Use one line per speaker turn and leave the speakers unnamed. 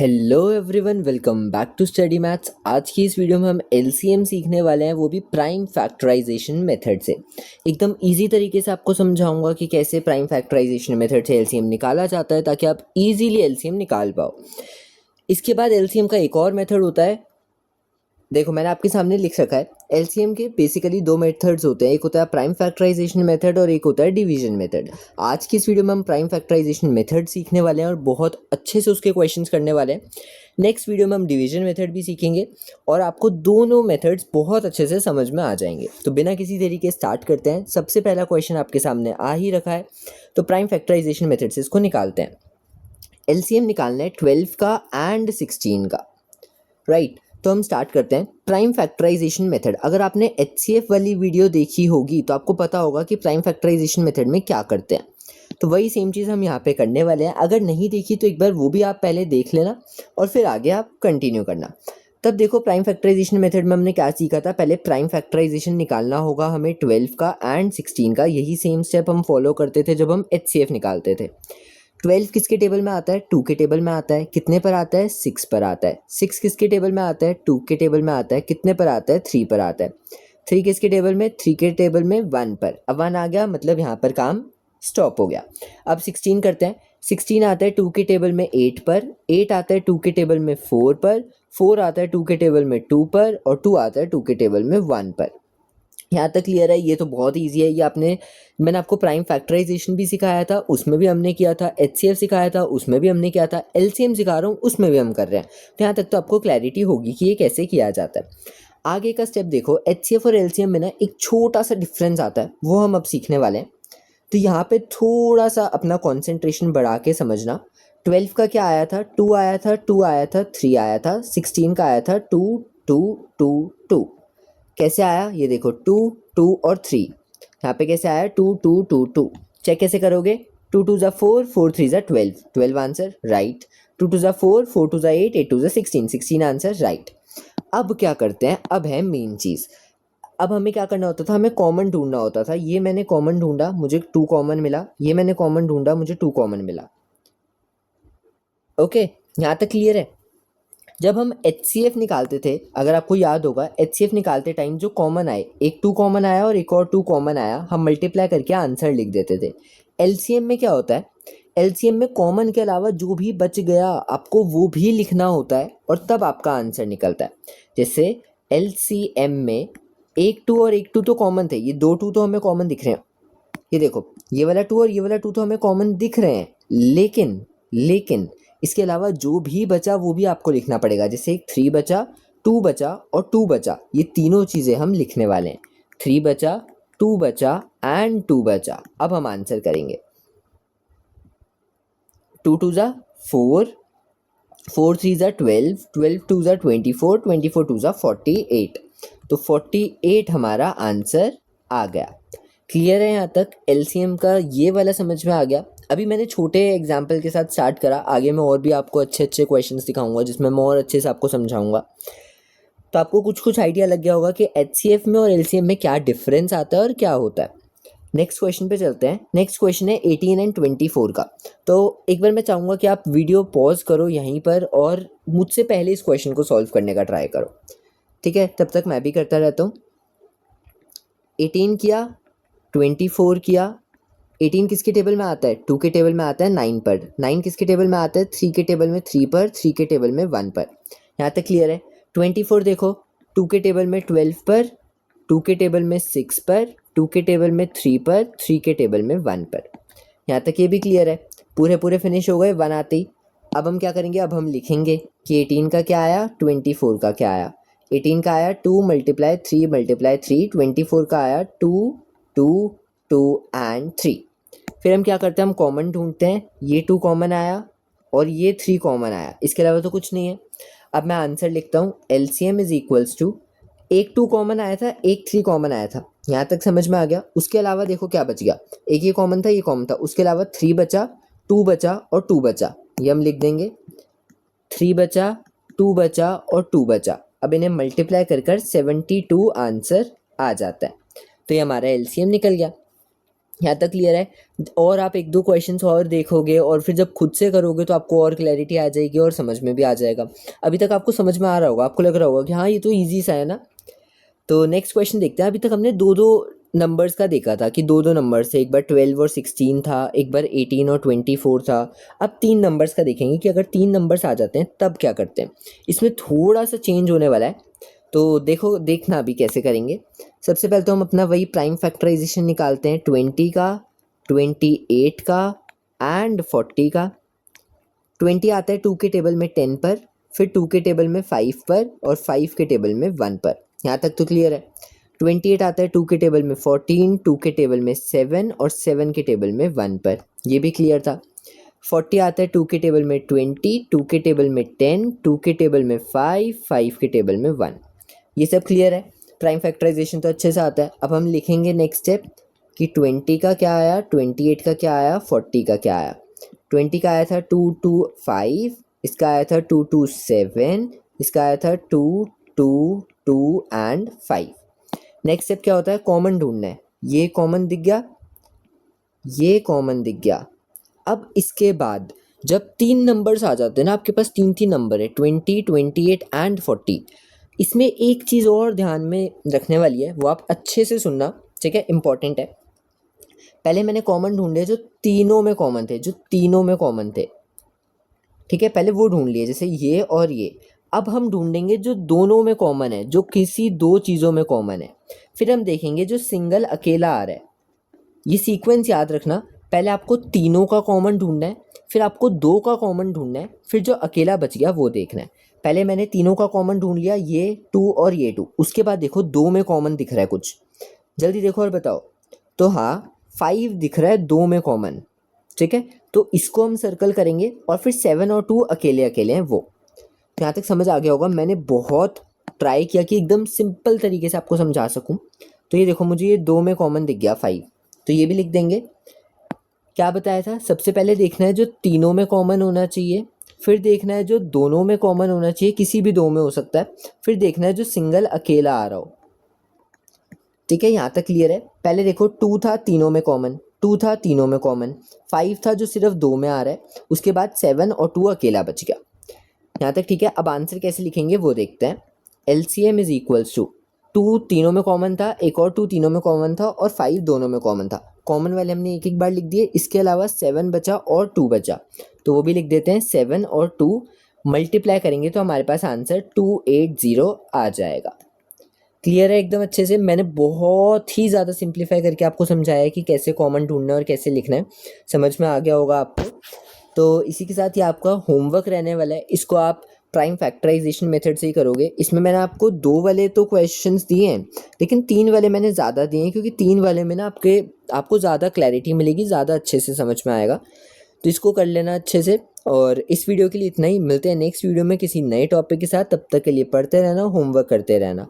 Hello everyone, welcome back to study maths. आज की इस वीडियो में हम एलसीएम सीखने वाले हैं, वो भी प्राइम फैक्टराइजेशन मेथड से। एकदम इजी तरीके से आपको समझाऊंगा कि कैसे प्राइम फैक्टराइजेशन मेथड से एलसीएम निकाला जाता है, ताकि आप इजीली एलसीएम निकाल पाओ। इसके बाद एलसीएम का एक और मेथड होता है, देखो मैंने आपके सामने लिख रखा है। एलसीएम के बेसिकली दो मेथड्स होते हैं, एक होता है प्राइम फैक्टराइजेशन मेथड और एक होता है डिवीजन मेथड। आज की इस वीडियो में हम प्राइम फैक्टराइजेशन मेथड सीखने वाले हैं और बहुत अच्छे से उसके क्वेश्चंस करने वाले हैं। नेक्स्ट वीडियो में हम डिवीजन मेथड भी सीखेंगे और आपको दोनों मेथड्स बहुत अच्छे से समझ में आ जाएंगे। तो बिना किसी देरी के स्टार्ट करते हैं। सबसे पहला क्वेश्चन आपके सामने आ ही रखा है, तो प्राइम फैक्टराइजेशन मेथड से इसको निकालते हैं। एलसीएम निकालना है 12 का एंड 16 का, राइट। तो हम स्टार्ट करते हैं प्राइम फैक्टराइजेशन मेथड। अगर आपने एचसीएफ वाली वीडियो देखी होगी तो आपको पता होगा कि प्राइम फैक्टराइजेशन मेथड में क्या करते हैं। तो वही सेम चीज़ हम यहाँ पे करने वाले हैं। अगर नहीं देखी तो एक बार वो भी आप पहले देख लेना और फिर आगे आप कंटिन्यू करना। तब देखो प्राइम फैक्टराइजेशन मेथड में हमने क्या सीखा था। पहले प्राइम फैक्टराइजेशन निकालना होगा हमें 12 का एंड 16 का। यही सेम स्टेप हम फॉलो करते थे जब हम एचसीएफ निकालते थे। 12 किसके टेबल में आता है, 2 के टेबल में आता है। कितने पर आता है, 6 पर आता है। 6 किसके टेबल में आता है, 2 के टेबल में आता है। कितने पर आता है, 3 पर आता है। 3 किसके टेबल में, 3 के टेबल में 1 पर। अब 1 आ गया मतलब यहाँ पर काम स्टॉप हो गया। अब 16 करते हैं। 16 आता है 2 के टेबल में 8 पर। 8 आता है 2 के टेबल में 4 पर। 4 आता है 2 के टेबल में 2 पर और 2 आता है 2 के टेबल में 1 पर। यहाँ तक क्लियर है। ये तो बहुत ईजी है। ये मैंने आपको प्राइम फैक्टराइजेशन भी सिखाया था, उसमें भी हमने किया था। एचसीएफ सिखाया था, उसमें भी हमने किया था। एलसीएम सिखा रहा हूँ, उसमें भी हम कर रहे हैं। तो यहाँ तक तो आपको क्लैरिटी होगी कि ये कैसे किया जाता है। आगे का स्टेप देखो, एचसीएफ और एलसीएम में ना एक छोटा सा डिफरेंस आता है, वो हम अब सीखने वाले हैं। तो यहाँ पे थोड़ा सा अपना कॉन्सेंट्रेशन बढ़ा के समझना। 12 का क्या आया था, 2 आया था, 2 आया था, 3 आया था। 16 का आया था 2 2 2 2। कैसे आया ये देखो, 2 2 और 3। यहाँ पे कैसे आया, 2 2 2 2। चेक कैसे करोगे, 2 2 ज़ा 4, 4 3 ज़ा 12, 12 आंसर राइट। 2 2 ज़ा 4, 4 2 ज़ा 8, 8 2 ज़ा 16, 16 आंसर राइट। अब क्या करते हैं, अब है मेन चीज़। अब हमें क्या करना होता था, हमें कॉमन ढूंढना होता था। ये मैंने कॉमन ढूंढा, मुझे 2 कॉमन मिला। ये मैंने कॉमन ढूंढा, मुझे 2 कॉमन मिला। ओके, यहाँ तक क्लियर है। जब हम एचसीएफ निकालते थे, अगर आपको याद होगा, एचसीएफ निकालते टाइम जो कॉमन आए, एक 2 कॉमन आया और एक और 2 कॉमन आया, हम मल्टीप्लाई करके आंसर लिख देते थे। एलसीएम में क्या होता है, एलसीएम में कॉमन के अलावा जो भी बच गया आपको वो भी लिखना होता है और तब आपका आंसर निकलता है। जैसे एलसीएम में एक 2 और एक 2 तो कॉमन थे, ये 2 2 तो हमें कॉमन दिख रहे हैं। ये देखो, ये वाला 2 और ये वाला 2 तो हमें कॉमन दिख रहे हैं, लेकिन इसके अलावा जो भी बचा वो भी आपको लिखना पड़ेगा। जैसे एक 3 बचा, 2 बचा और 2 बचा, ये तीनों चीज़ें हम लिखने वाले हैं। 3 बचा, 2 बचा एंड 2 बचा। अब हम आंसर करेंगे। 2 2 ज़ा 4, 4 3 ज़ा 12, 12 2 ज़ा 24, 24 2 ज़ा 48। तो 48 हमारा आंसर आ गया। क्लियर है यहाँ तक। एलसीएम का ये वाला समझ में आ गया। अभी मैंने छोटे एग्जाम्पल के साथ स्टार्ट करा, आगे मैं और भी आपको अच्छे अच्छे क्वेश्चंस दिखाऊंगा जिसमें मैं और अच्छे से आपको समझाऊंगा। तो आपको कुछ कुछ आइडिया लग गया होगा कि एचसीएफ में और एलसीएम में क्या डिफरेंस आता है और क्या होता है। नेक्स्ट क्वेश्चन पे चलते हैं। नेक्स्ट क्वेश्चन है 18 एंड 24 का। तो एक बार मैं चाहूँगा कि आप वीडियो पॉज करो यहीं पर और मुझसे पहले इस क्वेश्चन को सॉल्व करने का ट्राई करो, ठीक है। तब तक मैं भी करता रहता हूँ। 18 किया, 24 किया। 18 किसके टेबल में आता है, 2 के टेबल में आता है 9 पर। 9 किसके टेबल में आता है, 3 के टेबल में 3 पर। 3 के टेबल में 1 पर। यहाँ तक क्लियर है। 24 देखो, 2 के टेबल में 12 पर, 2 के टेबल में 6 पर, 2 के टेबल में 3 पर, 3 के टेबल में 1 पर। यहाँ तक ये भी क्लियर है। पूरे पूरे फिनिश हो गए 1 आते ही। अब हम क्या करेंगे, अब हम लिखेंगे कि 18 का क्या आया, 24 का क्या आया। 18 का आया 2 × 3 × 3, 24 का आया 2 2 2 एंड 3। फिर हम क्या करते हैं, हम कॉमन ढूंढते हैं। ये 2 कॉमन आया और ये 3 कॉमन आया, इसके अलावा तो कुछ नहीं है। अब मैं आंसर लिखता हूँ, एलसीएम इज इक्वल्स टू, एक 2 कॉमन आया था, एक 3 कॉमन आया था। यहाँ तक समझ में आ गया। उसके अलावा देखो क्या बच गया, एक ये कॉमन था, ये कॉमन था। उसके अलावा 3 बचा, 2 बचा और 2 बचा। ये हम लिख देंगे, 3 बचा, 2 बचा और 2 बचा। अब इन्हें मल्टीप्लाई कर 72 आंसर आ जाता है। तो ये हमारा एलसीएम निकल गया। यहाँ तक क्लियर है? और आप एक दो क्वेश्चंस और देखोगे और फिर जब खुद से करोगे तो आपको और क्लैरिटी आ जाएगी और समझ में भी आ जाएगा। अभी तक आपको समझ में आ रहा होगा, आपको लग रहा होगा कि हाँ ये तो ईजी सा है ना। तो नेक्स्ट क्वेश्चन देखते हैं। अभी तक हमने दो दो नंबर्स का देखा था कि दो दो नंबर से, एक बार 12 और 16 था, एक बार 18 और 24 था। अब तीन नंबर्स का देखेंगे कि अगर तीन नंबर्स आ जाते हैं तब क्या करते हैं। इसमें थोड़ा सा चेंज होने वाला है, तो देखना अभी कैसे करेंगे। सबसे पहले तो हम अपना वही प्राइम फैक्टराइजेशन निकालते हैं, 20 का, 28 का एंड 40 का। 20 आता है 2 के टेबल में 10 पर, फिर 2 के टेबल में 5 पर और 5 के टेबल में 1 पर। यहाँ तक तो क्लियर है। 28 आता है 2 के टेबल में 14, 2 के टेबल में 7 और 7 के टेबल में 1 पर, ये भी क्लियर था। 40 आता है 2 के टेबल में 20, 2 के टेबल में 10, 2 के टेबल में 5, 5 के टेबल में 1, ये सब क्लियर है। प्राइम फैक्टराइजेशन तो अच्छे से आता है। अब हम लिखेंगे नेक्स्ट स्टेप कि 20 का क्या आया, 28 का क्या आया, 40 का क्या आया। 20 का आया था 2 2 5, इसका आया था 2 2 7, इसका आया था 2 2 2 एंड 5। नेक्स्ट स्टेप क्या होता है, कॉमन ढूंढना है। ये कॉमन दिख गया, ये कॉमन दिख गया। अब इसके बाद जब तीन नंबर्स आ जाते हैं ना, आपके पास तीन तीन नंबर है 20, 28 एंड 40, इसमें एक चीज़ और ध्यान में रखने वाली है, वो आप अच्छे से सुनना, ठीक है, इंपॉर्टेंट है। पहले मैंने कॉमन ढूंढे जो तीनों में कॉमन थे, जो तीनों में कॉमन थे, ठीक है, पहले वो ढूंढ लिए, जैसे ये और ये। अब हम ढूंढेंगे जो दोनों में कॉमन है, जो किसी दो चीज़ों में कॉमन है। फिर हम देखेंगे जो सिंगल अकेला आ रहा है। ये सीक्वेंस याद रखना, पहले आपको तीनों का कॉमन ढूंढना है, फिर आपको दो का कॉमन ढूंढना है, फिर जो अकेला बच गया वो देखना है। पहले मैंने तीनों का कॉमन ढूंढ लिया, ये 2 और ये 2। उसके बाद देखो दो में कॉमन दिख रहा है कुछ, जल्दी देखो और बताओ। तो हाँ, 5 दिख रहा है दो में कॉमन, ठीक है, तो इसको हम सर्कल करेंगे। और फिर 7 और 2 अकेले अकेले हैं वो। यहाँ तक समझ आ गया होगा। मैंने बहुत ट्राई किया कि एकदम सिंपल तरीके से आपको समझा सकूँ। तो ये देखो, मुझे ये दो में कॉमन दिख गया 5, तो ये भी लिख देंगे। क्या बताया था, सबसे पहले देखना है जो तीनों में कॉमन होना चाहिए, फिर देखना है जो दोनों में कॉमन होना चाहिए, किसी भी दो में हो सकता है, फिर देखना है जो सिंगल अकेला आ रहा हो, ठीक है। यहाँ तक क्लियर है। पहले देखो 2 था तीनों में कॉमन, 2 था तीनों में कॉमन, 5 था जो सिर्फ दो में आ रहा है, उसके बाद 7 और 2 अकेला बच गया। यहाँ तक ठीक है। अब आंसर कैसे लिखेंगे वो देखते हैं। LCM इज इक्वल्स टू 2 तीनों में कॉमन था, एक और 2 तीनों में कॉमन था और 5 दोनों में कॉमन था। कॉमन वाले हमने एक एक बार लिख दिए, इसके अलावा 7 बचा और 2 बचा, तो वो भी लिख देते हैं। 7 और 2 मल्टीप्लाई करेंगे तो हमारे पास आंसर 280 आ जाएगा। क्लियर है एकदम अच्छे से। मैंने बहुत ही ज़्यादा सिंप्लीफाई करके आपको समझाया है कि कैसे कॉमन ढूंढना है और कैसे लिखना है, समझ में आ गया होगा आपको। तो इसी के साथ ये आपका होमवर्क रहने वाला है, इसको आप प्राइम फैक्टराइजेशन मेथड से ही करोगे। इसमें मैंने आपको दो वाले तो क्वेश्चंस दिए हैं, लेकिन तीन वाले मैंने ज़्यादा दिए हैं, क्योंकि तीन वाले में ना आपको ज़्यादा क्लैरिटी मिलेगी, ज़्यादा अच्छे से समझ में आएगा। तो इसको कर लेना अच्छे से। और इस वीडियो के लिए इतना ही। मिलते हैं नेक्स्ट वीडियो में किसी नए टॉपिक के साथ। तब तक के लिए पढ़ते रहना, होमवर्क करते रहना।